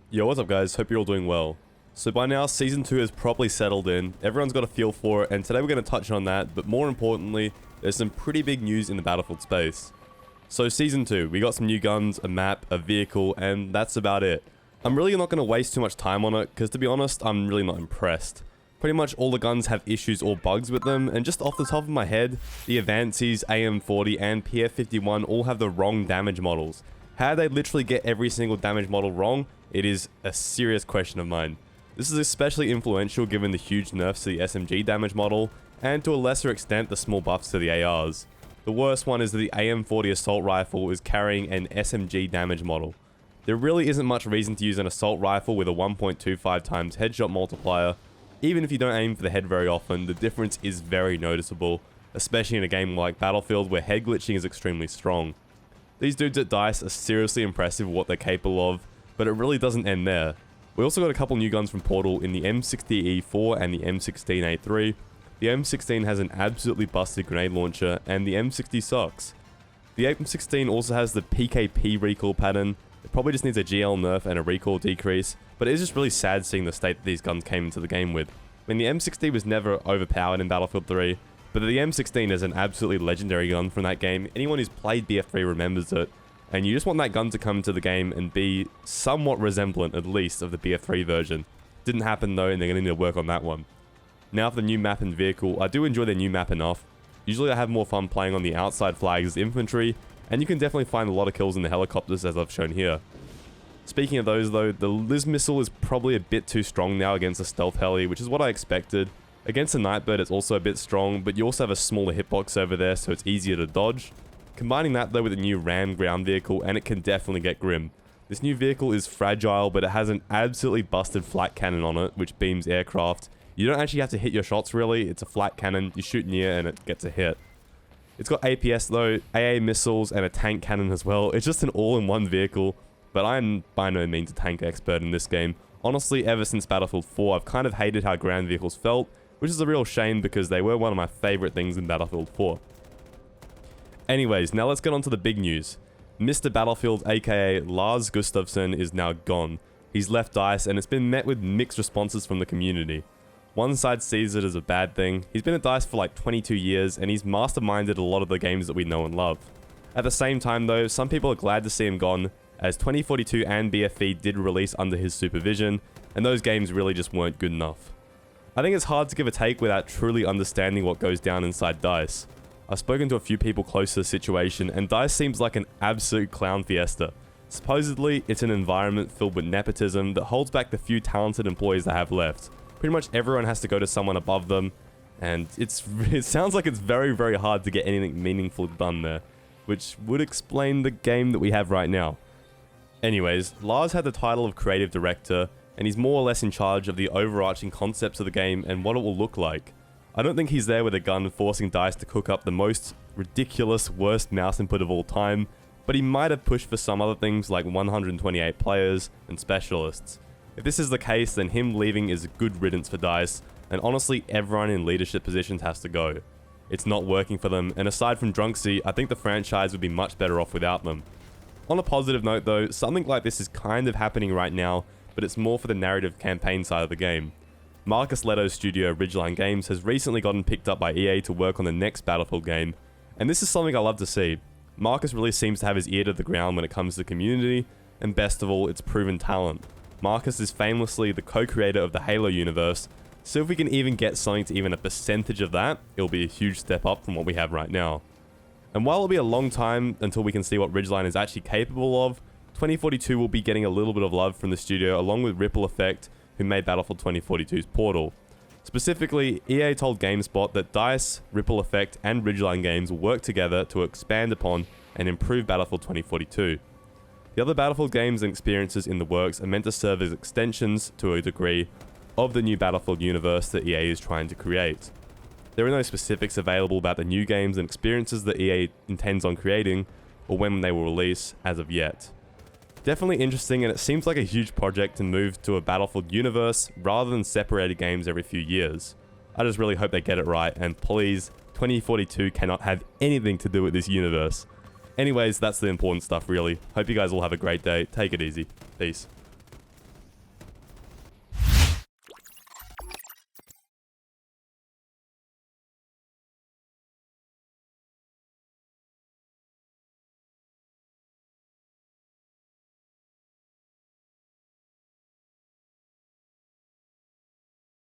Yo, what's up guys? Hope you're all doing well. So by now, Season 2 has properly settled in, everyone's got a feel for it, and today we're going to touch on that, but more importantly, there's some pretty big news in the Battlefield space. So Season 2, we got some new guns, a map, a vehicle, and that's about it. I'm really not going to waste too much time on it, because to be honest, I'm really not impressed. Pretty much all the guns have issues or bugs with them, and just off the top of my head, the Avances, AM40, and PF51 all have the wrong damage models. How they literally get every single damage model wrong, it is a serious question of mine. This is especially influential given the huge nerfs to the SMG damage model, and to a lesser extent the small buffs to the ARs. The worst one is that the AM40 assault rifle is carrying an SMG damage model. There really isn't much reason to use an assault rifle with a 1.25 times headshot multiplier. Even if you don't aim for the head very often, the difference is very noticeable, especially in a game like Battlefield where head glitching is extremely strong. These dudes at DICE are seriously impressive with what they're capable of, but it really doesn't end there. We also got a couple new guns from Portal in the M60E4 and the M16A3. The M16 has an absolutely busted grenade launcher, and the M60 sucks. The M16 also has the PKP recoil pattern. It probably just needs a GL nerf and a recoil decrease, but it is just really sad seeing the state that these guns came into the game with. I mean, the M60 was never overpowered in Battlefield 3, but the M16 is an absolutely legendary gun from that game. Anyone who's played BF3 remembers it, and you just want that gun to come into the game and be somewhat resemblant, at least, of the BF3 version. Didn't happen though, and they're going to need to work on that one. Now for the new map and vehicle, I do enjoy their new map enough. Usually I have more fun playing on the outside flags as infantry, and you can definitely find a lot of kills in the helicopters as I've shown here. Speaking of those though, the Liz missile is probably a bit too strong now against a stealth heli, which is what I expected. Against the Nightbird it's also a bit strong, but you also have a smaller hitbox over there, so it's easier to dodge. Combining that though with a new Ram ground vehicle, and it can definitely get grim. This new vehicle is fragile, but it has an absolutely busted flat cannon on it, which beams aircraft. You don't actually have to hit your shots really, it's a flat cannon, you shoot near and it gets a hit. It's got APS though, AA missiles, and a tank cannon as well. It's just an all-in-one vehicle, but I'm by no means a tank expert in this game. Honestly, ever since Battlefield 4, I've kind of hated how ground vehicles felt, which is a real shame because they were one of my favorite things in Battlefield 4. Anyways, now let's get on to the big news. Mr. Battlefield, aka Lars Gustafsson, is now gone. He's left DICE, and it's been met with mixed responses from the community. One side sees it as a bad thing. He's been at DICE for like 22 years, and he's masterminded a lot of the games that we know and love. At the same time though, some people are glad to see him gone, as 2042 and BF3 did release under his supervision, and those games really just weren't good enough. I think it's hard to give a take without truly understanding what goes down inside DICE. I've spoken to a few people close to the situation, and DICE seems like an absolute clown fiesta. Supposedly, it's an environment filled with nepotism that holds back the few talented employees they have left. Pretty much everyone has to go to someone above them, and it sounds like it's very, very hard to get anything meaningful done there, which would explain the game that we have right now. Anyways, Lars had the title of creative director, and he's more or less in charge of the overarching concepts of the game and what it will look like. I don't think he's there with a gun forcing DICE to cook up the most ridiculous, worst mouse input of all time, but he might have pushed for some other things like 128 players and specialists. If this is the case, then him leaving is a good riddance for DICE, and honestly everyone in leadership positions has to go. It's not working for them, and aside from Drunksy, I think the franchise would be much better off without them. On a positive note though, something like this is kind of happening right now, but it's more for the narrative campaign side of the game. Marcus Leto's studio Ridgeline Games has recently gotten picked up by EA to work on the next Battlefield game, and this is something I love to see. Marcus really seems to have his ear to the ground when it comes to the community, and best of all, it's proven talent. Marcus is famously the co-creator of the Halo universe, so if we can even get something to even a percentage of that, it'll be a huge step up from what we have right now. And while it'll be a long time until we can see what Ridgeline is actually capable of, 2042 will be getting a little bit of love from the studio along with Ripple Effect, who made Battlefield 2042's Portal. Specifically, EA told GameSpot that DICE, Ripple Effect, and Ridgeline Games will work together to expand upon and improve Battlefield 2042. The other Battlefield games and experiences in the works are meant to serve as extensions, to a degree, of the new Battlefield universe that EA is trying to create. There are no specifics available about the new games and experiences that EA intends on creating, or when they will release, as of yet. Definitely interesting, and it seems like a huge project to move to a Battlefield universe rather than separated games every few years. I just really hope they get it right, and please, 2042 cannot have anything to do with this universe. Anyways, that's the important stuff really. Hope you guys all have a great day. Take it easy. Peace.